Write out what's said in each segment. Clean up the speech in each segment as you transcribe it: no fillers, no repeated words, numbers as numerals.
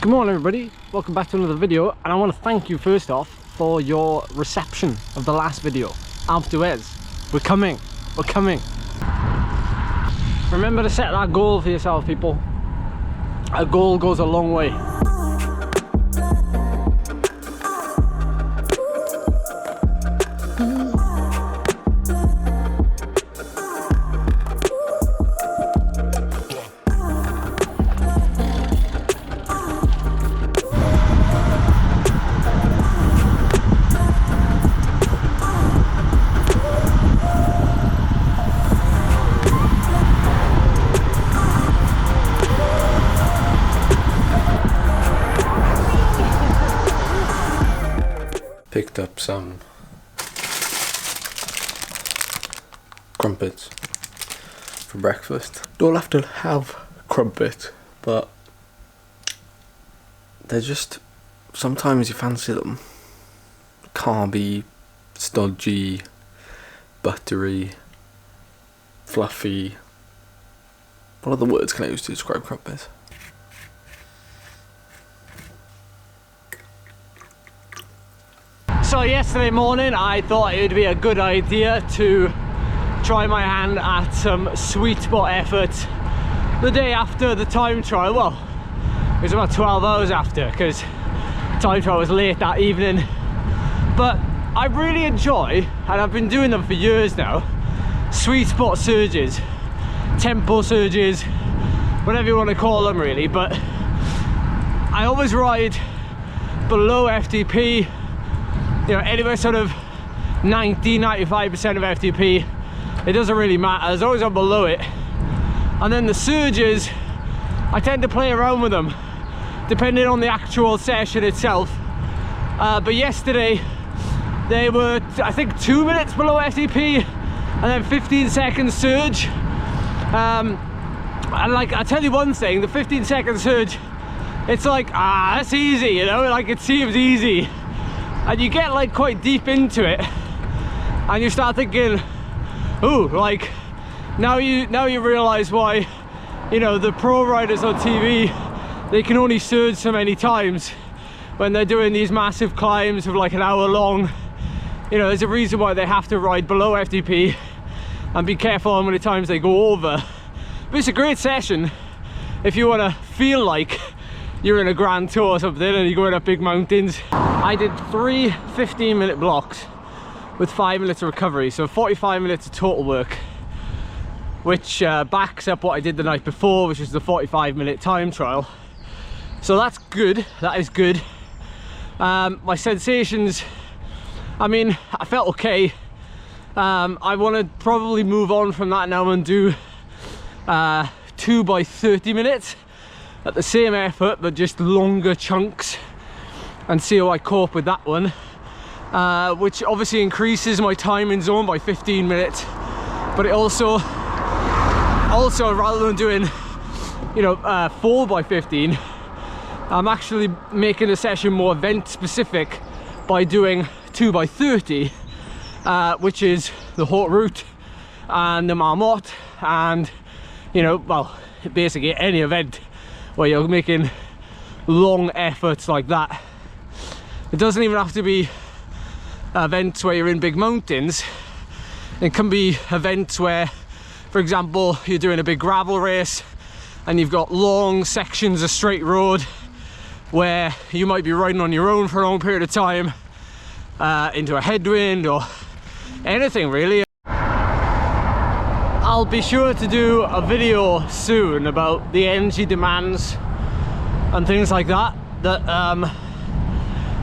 Good morning everybody, welcome back to another video, and I want to thank you first off for your reception of the last video. Alpe d'Huez, we're coming. Remember to set that goal for yourself, people. A goal goes a long way. Picked up some crumpets for breakfast. Don't have to have crumpets, but they're just, sometimes you fancy them. Carby, stodgy, buttery, fluffy. What other words can I use to describe crumpets? So yesterday morning I thought it would be a good idea to try my hand at some sweet spot effort the day after the time trial. Well, it was about 12 hours after, because time trial was late that evening. But I really enjoy, and I've been doing them for years now, sweet spot surges, tempo surges, whatever you want to call them really. But I always ride below FTP, you know, anywhere sort of 90-95% of FTP. It doesn't really matter, as long as I'm below it. And then the surges, I tend to play around with them depending on the actual session itself. But yesterday they were, I think, 2 minutes below FTP and then 15 seconds surge. And like, I tell you one thing, the 15-second surge, it's like, that's easy, you know, like it seems easy. And you get like quite deep into it and you start thinking, ooh, like now you realize why, you know, the pro riders on TV, they can only surge so many times when they're doing these massive climbs of like an hour long. You know, there's a reason why they have to ride below FTP and be careful how many times they go over. But it's a great session if you want to feel like you're in a Grand Tour or something and you're going up big mountains. I did 3 15-minute blocks with 5 minutes of recovery, so 45 minutes of total work, which backs up what I did the night before, which is the 45-minute time trial. So that's good, that is good. My sensations, I mean, I felt okay. I want to probably move on from that now and do 2 by 30 minutes at the same effort, but just longer chunks, and see how I cope with that one, which obviously increases my time in zone by 15 minutes, but it also rather than doing, you know, 4 by 15, I'm actually making the session more event specific by doing 2 by 30, which is the Haute Route and the Marmotte, and, you know, well, basically any event where you're making long efforts like that. It doesn't even have to be events where you're in big mountains. It can be events where, for example, you're doing a big gravel race and you've got long sections of straight road where you might be riding on your own for a long period of time, into a headwind or anything really. I'll be sure to do a video soon about the energy demands and things like that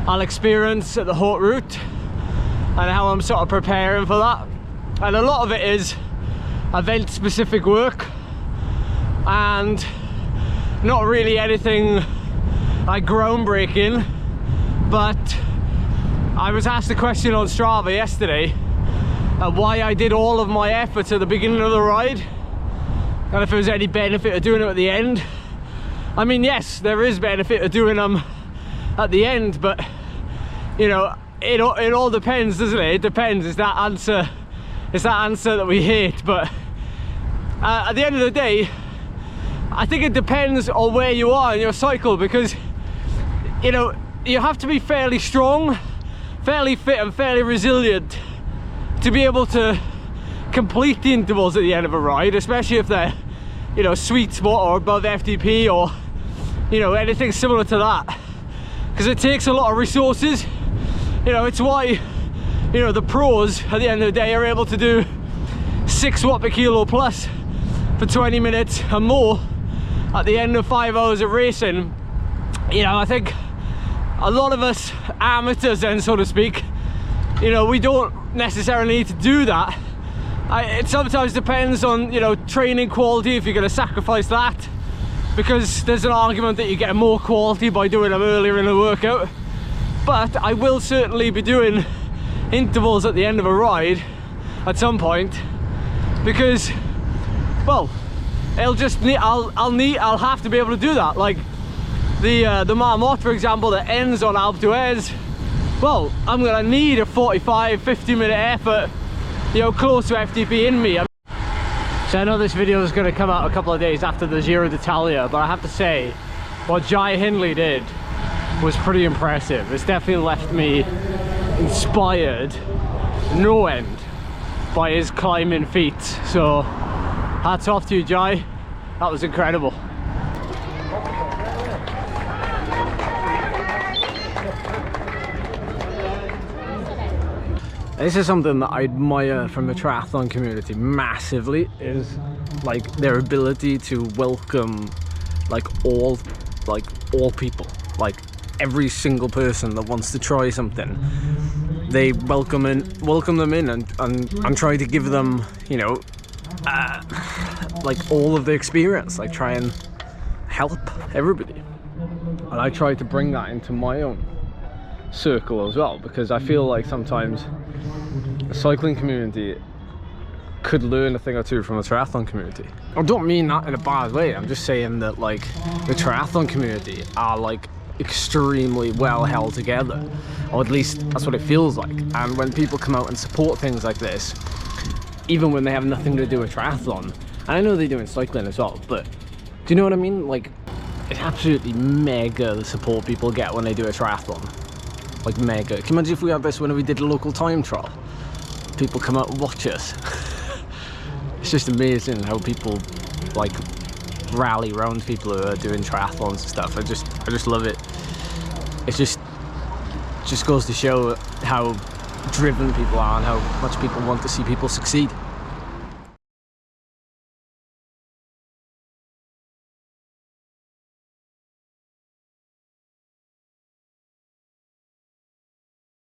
I'll experience at the Haute Route and how I'm sort of preparing for that. And a lot of it is event specific work and not really anything like groundbreaking, but I was asked a question on Strava yesterday why I did all of my efforts at the beginning of the ride and if there was any benefit of doing them at the end. I mean, yes, there is benefit of doing them at the end, but you know, it all depends, doesn't it? It depends. It's that answer that we hate. But at the end of the day, I think it depends on where you are in your cycle, because you know, you have to be fairly strong, fairly fit and fairly resilient to be able to complete the intervals at the end of a ride, especially if they're, you know, sweet spot or above FTP or, you know, anything similar to that, because it takes a lot of resources. You know, it's why, you know, the pros at the end of the day are able to do 6 watt per kilo plus for 20 minutes and more at the end of 5 hours of racing. You know, I think a lot of us amateurs then, so to speak, you know, we don't necessarily need to do that. It sometimes depends on, you know, training quality, if you're going to sacrifice that, because there's an argument that you get more quality by doing them earlier in the workout. But I will certainly be doing intervals at the end of a ride at some point, because, well, I'll have to be able to do that. Like the Marmot, for example, that ends on Alpe d'Huez, well, I'm gonna need a 45-50 minute effort, you know, close to FTP in me. So I know this video is going to come out a couple of days after the Giro d'Italia, but I have to say, what Jai Hindley did was pretty impressive. It's definitely left me inspired no end by his climbing feats. So hats off to you, Jai. That was incredible. This is something that I admire from the triathlon community massively, is like their ability to welcome like all people, like every single person that wants to try something. They welcome them in and try to give them, you know, like all of the experience, like try and help everybody. And I try to bring that into my own circle as well, because I feel like sometimes the cycling community could learn a thing or two from the triathlon community. I don't mean that in a bad way, I'm just saying that like the triathlon community are like extremely well held together, or at least that's what it feels like. And when people come out and support things like this, even when they have nothing to do with triathlon, and I know they do in cycling as well, but do you know what I mean? Like, it's absolutely mega the support people get when they do a triathlon. Like mega. Can you imagine if we had this when we did a local time trial? People come out and watch us. It's just amazing how people like rally around people who are doing triathlons and stuff. I just love it. It just goes to show how driven people are and how much people want to see people succeed.